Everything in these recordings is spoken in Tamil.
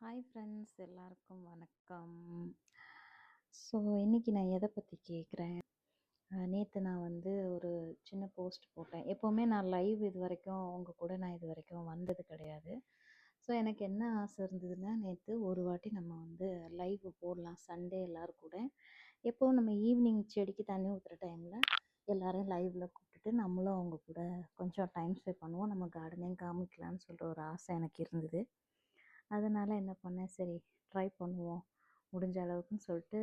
ஹாய் ஃப்ரெண்ட்ஸ், எல்லாருக்கும் வணக்கம். ஸோ இன்றைக்கி நான் எதை பற்றி கேட்குறேன், நேற்று நான் வந்து ஒரு சின்ன போஸ்ட் போட்டேன். எப்போவுமே நான் லைவ் இது வரைக்கும் உங்கள் கூட நான் இது வரைக்கும் வந்தது கிடையாது. ஸோ எனக்கு என்ன ஆசை இருந்ததுன்னா, நேற்று ஒரு வாட்டி நம்ம வந்து லைவ் போடலாம் சண்டே எல்லோரும் கூட. எப்போவும் நம்ம ஈவினிங் செடிக்கு தண்ணி ஊற்றுற டைமில் எல்லோரும் லைவில் கூப்பிட்டுட்டு நம்மளும் அவங்க கூட கொஞ்சம் டைம் ஸ்பெண்ட் பண்ணுவோம், நம்ம கார்டனிங் காமிக்கலான்னு சொல்கிற ஒரு ஆசை எனக்கு இருந்தது. அதனால் என்ன பண்ணேன், சரி ட்ரை பண்ணுவோம் முடிஞ்ச அளவுக்குன்னு சொல்லிட்டு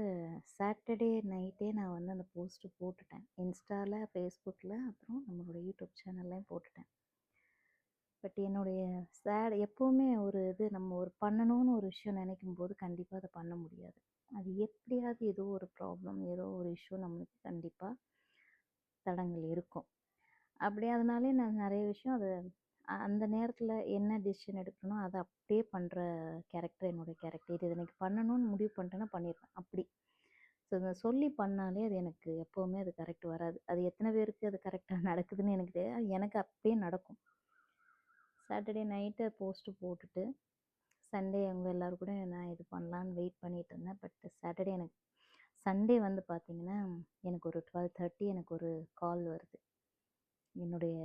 சாட்டர்டே நைட்டே நான் வந்து அந்த போஸ்ட்டு போட்டுட்டேன். இன்ஸ்டாவில், ஃபேஸ்புக்கில், அப்புறம் நம்மளோட யூடியூப் சேனல்லையும் போட்டுட்டேன். பட் என்னுடைய எப்போவுமே ஒரு இது நம்ம ஒரு பண்ணணும்னு ஒரு விஷயம் நினைக்கும் போது கண்டிப்பாக அதை பண்ண முடியாது. அது எப்படியாவது ஏதோ ஒரு ப்ராப்ளம், ஏதோ ஒரு இஷ்யூ நம்மளுக்கு கண்டிப்பாக தடங்கள் இருக்கும். அப்படியே அதனாலே நான் நிறைய விஷயம் அது அந்த நேரத்தில் என்ன டிசிஷன் எடுக்கணும் அதை அப்படியே பண்ணுற கேரக்டர் என்னுடைய கேரக்டர். இது எனக்கு பண்ணணும்னு முடிவு பண்ணிட்டேன்னா பண்ணிடுவேன் அப்படி. ஸோ இதை சொல்லி பண்ணாலே அது எனக்கு எப்போவுமே அது கரெக்ட் வராது. அது எத்தனை பேருக்கு அது கரெக்டாக நடக்குதுன்னு எனக்கு தெரியாது, எனக்கு அப்படியே நடக்கும். சாட்டர்டே நைட்டு போஸ்ட்டு போட்டுட்டு சண்டே அவங்க எல்லோரும் கூட நான் இது பண்ணலான்னு வெயிட் பண்ணிகிட்டு இருந்தேன். பட் சாட்டர்டே எனக்கு சண்டே வந்து பார்த்திங்கன்னா எனக்கு ஒரு 12:30 எனக்கு ஒரு கால் வருது. என்னுடைய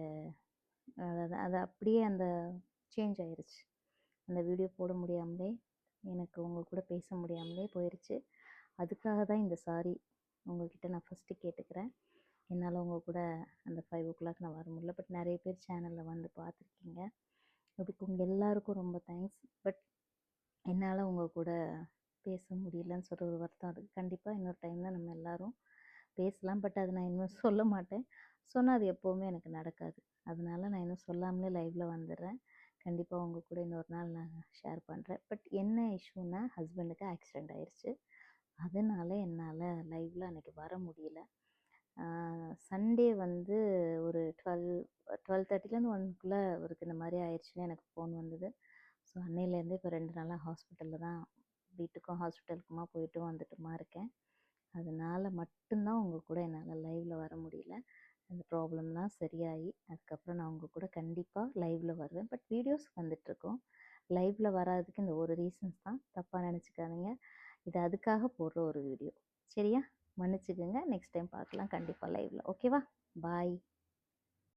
அதாவது அது அப்படியே அந்த சேஞ்ச் ஆயிடுச்சு. அந்த வீடியோ போட முடியாமலே, எனக்கு உங்கள் கூட பேச முடியாமலே போயிடுச்சு. அதுக்காக தான் இந்த சாரி உங்கள்கிட்ட நான் ஃபஸ்ட்டு கேட்டுக்கிறேன். என்னால் உங்கள் கூட அந்த 5 நான் வர முடியல. பட் நிறைய பேர் சேனலில் வந்து பார்த்துருக்கீங்க. அதுக்கு உங்கள் எல்லாருக்கும் ரொம்ப தேங்க்ஸ். பட் என்னால் உங்கள் கூட பேச முடியலன்னு சொல்கிற ஒரு வருத்தம். அதுக்கு கண்டிப்பாக இன்னொரு டைமில் நம்ம எல்லோரும் பேசலாம். பட் அது நான் இன்னும் சொல்ல மாட்டேன். சொன்னால் அது எப்போவுமே எனக்கு நடக்காது. அதனால நான் இன்னும் சொல்லாமலே லைவில் வந்துடுறேன். கண்டிப்பாக உங்கள் கூட இன்னொரு நாள் நான் ஷேர் பண்ணுறேன். பட் என்ன இஷ்யூன்னா, ஹஸ்பண்டுக்கு ஆக்சிடெண்ட் ஆயிடுச்சு. அதனால என்னால் லைவில் அன்றைக்கி வர முடியல. சண்டே வந்து ஒரு 12:30லேருந்து 1க்குள்ளே அவருக்கு இந்த மாதிரி ஆயிடுச்சுன்னு எனக்கு ஃபோன் வந்தது. ஸோ அன்னையிலேருந்து இப்போ 2 நாளாக ஹாஸ்பிட்டலில் தான், வீட்டுக்கும் ஹாஸ்பிட்டலுக்குமா போயிட்டு வந்துட்டுமா இருக்கேன். அதனால் மட்டும்தான் உங்கள் கூட என்னால் லைவில் வர முடியல. அந்த ப்ராப்ளம்லாம் சரியாகி அதுக்கப்புறம் நான் உங்கள் கூட கண்டிப்பாக லைவில் வருவேன். பட் வீடியோஸ் வந்துட்ருக்கோம். லைவில் வராதுக்கு இந்த ஒரு ரீசன்ஸ் தான், தப்பாக நினச்சிக்காதீங்க. இது அதுக்காக போடுற ஒரு வீடியோ. சரியா? மன்னிச்சுக்கோங்க. நெக்ஸ்ட் டைம் பார்க்கலாம் கண்டிப்பாக லைவில். ஓகேவா? பாய்.